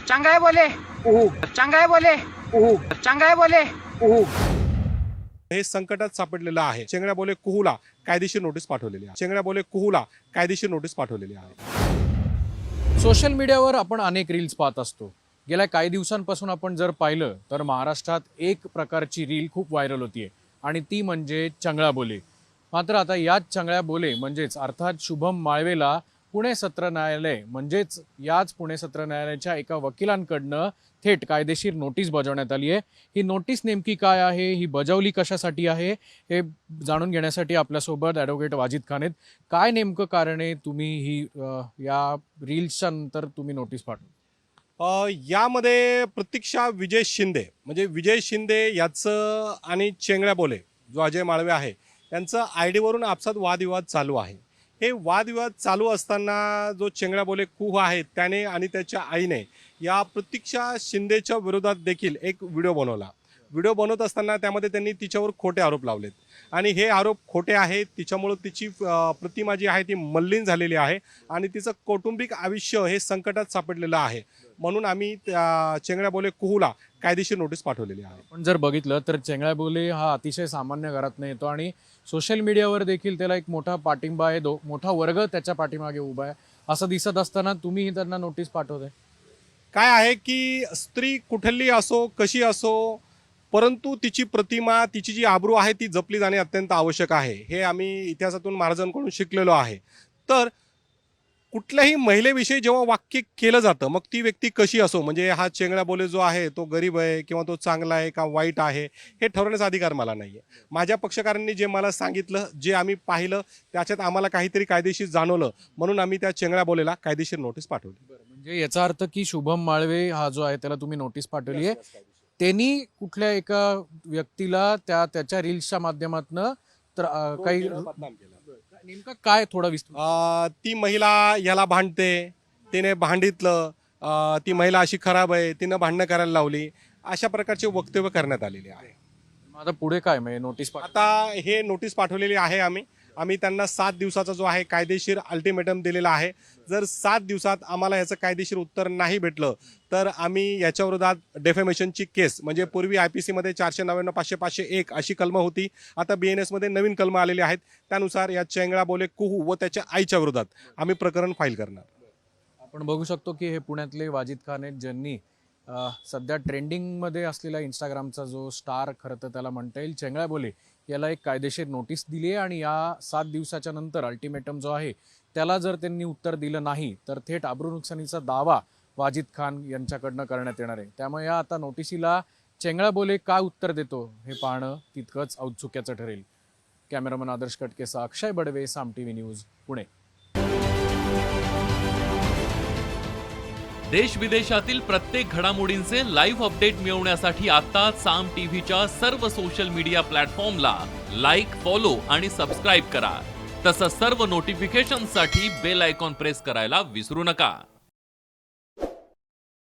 चंगाई बोले चंगाई बोले चंगाई बोले हे संकटात सापडलेलं आहे। चेंगड्या बोले कुहूला कायदेशीर नोटीस पाठवलेली आहे। चेंगड्या बोले कुहूला कायदेशीर नोटीस पाठवलेली आहे। सोशल मीडियावर आपण अनेक रील्स पाहत असतो। गेल्या काही दिवसांपासून आपण जर पाहिलं तर महाराष्ट्रात एक प्रकारची रील खूप व्हायरल होतीये आणि ती म्हणजे चंगळा बोले। मात्र आता याच चंगळ्या बोले म्हणजेच अर्थात शुभम माळवेला पुणे सत्र न्यायालय म्हणजेच याच पुणे सत्र न्यायालयाच्या एका वकिलांकडनं थेट कायदेशीर नोटीस बजावण्यात आली आहे। ही नोटीस नेमकी काय आहे, ही बजावली कशासाठी आहे, हे जाणून घेण्यासाठी आपल्यासोबत ॲडव्होकेट वाजिद खान आहेत। काय नेमकं कारण आहे तुम्ही ही या रील्सच्या नंतर तुम्ही नोटीस पाठवली? यामध्ये प्रतीक्षा विजय शिंदे म्हणजे विजय शिंदे याचं आणि चेंगड्या बोले जो अजय माळवे आहे त्यांचं आयडीवरून आपसात वादविवाद चालू आहे। हे वादविवाद चालू असताना जो चेंगड्या बोले कुह आहे त्याने आणि त्याच्या आईने या प्रतीक्षा शिंदेच्या विरोधात देखील एक व्हिडिओ बनवला। व्हिडिओ बनवत असताना त्यामध्ये त्यांनी तिच्यावर खोटे आरोप लावलेत आणि हे आरोप खोटे आहेत। तिच्यामुळे तिची प्रतिमा जी आहे ती मलिन झालेली आहे आणि तिचं कौटुंबिक आयुष्य हे संकटात सापडलेलं आहे। म्हणून आम्ही चेंगड्या बोले कुहूला कायदेशीर नोटीस पाठवलेली आहे। पण जर बघितलं तर चेंगळ्या बोले हा अतिशय सामान्य घरातून येतो आणि सोशल मीडियावर देखील त्याला एक मोठा पाठिंबा आहे, मोठा वर्ग त्याच्या पाठीमागे उभा आहे। असं दिसत असताना तुम्ही त्यांना नोटीस पाठवताय। काय आहे की स्त्री कुठली असो कशी असो परंतु तिची प्रतिमा तिची जी आबरू आहे ती जपली जाणे अत्यंत आवश्यक आहे। हे आम्ही इतिहासातून महाराजांकडून शिकलेलो आहे। तर कुठल्याही महिलेविषयी जेव्हा वाक्य केलं जातं मग ती व्यक्ती कशी असो म्हणजे हा चेंगड्या बोले जो आहे तो गरीब आहे किंवा तो चांगला आहे का वाईट आहे हे ठरवण्याचा अधिकार मला नाही आहे। माझ्या पक्षकारांनी जे मला सांगितलं जे आम्ही पाहिलं त्याच्यात आम्हाला काहीतरी कायदेशीर जाणवलं म्हणून आम्ही त्या चेंगड्या बोलेला कायदेशीर नोटीस पाठवली। म्हणजे याचा अर्थ की शुभम माळवे हा जो आहे त्याला तुम्ही नोटीस पाठवली आहे, त्यांनी कुठल्या एका व्यक्तीला त्याच्या रील्सच्या माध्यमातून तर काही नेमका काय थोडा विस्तार? ती महिला याला भांडते, तिने भांडितलं, ती महिला अशी खराब आहे, तिनं भांडणं करायला लावली, अशा प्रकारचे वक्तव्य करण्यात आलेले आहे। आता पुढे काय म्हणजे नोटीस? आता हे नोटीस पाठवलेली आहे आम्ही त्यांना 7 दिवसाचा जो आहे कायदेशीर अल्टिमेटम दिलेला आहे। जर 7 दिवसात आम्हाला याचं कायदेशीर उत्तर नाही भेटलं तर आम्ही याच्या विरोधात डेफेमेशनची केस म्हणजे पूर्वी IPC मध्ये 499 500 501 अशी कलमं होती, आता BNS मध्ये नवीन कलमं आलेली आहेत। त्यानुसार या चेंगळा बोले कुहू व त्याच्या आईच्या विरोधात आम्ही प्रकरण फाईल करणार। आपण बघू शकतो की हे पुण्यातले वाजिद खान आहेत ज्यांनी सध्या ट्रेंडिंगमध्ये असलेला इंस्टाग्रामचा जो स्टार खरं तर त्याला म्हणता येईल चेंगळ्या बोले याला एक कायदेशीर नोटीस दिली आहे आणि या 7 दिवसाच्या नंतर अल्टिमेटम जो आहे त्याला जर त्यांनी उत्तर दिलं नाही तर थेट आबरू नुकसानीचा दावा वाजिद खान यांच्याकडनं करण्यात येणार आहे। त्यामुळे या आता नोटिसीला चेंगळा बोले काय उत्तर देतो हे पाहणं तितकंच औत्सुक्याचं ठरेल। कॅमेरामन आदर्श कटकेसह अक्षय बडवे, साम TV न्यूज, पुणे। देश विदेशातील प्रत्येक घडामोडींचे लाईव्ह अपडेट मिळवण्यासाठी आता साम टीव्हीच्या सर्व सोशल मीडिया प्लॅटफॉर्मला लाईक, फॉलो आणि सबस्क्राईब करा। तसंच सर्व नोटिफिकेशनसाठी बेल आयकॉन प्रेस करायला विसरू नका।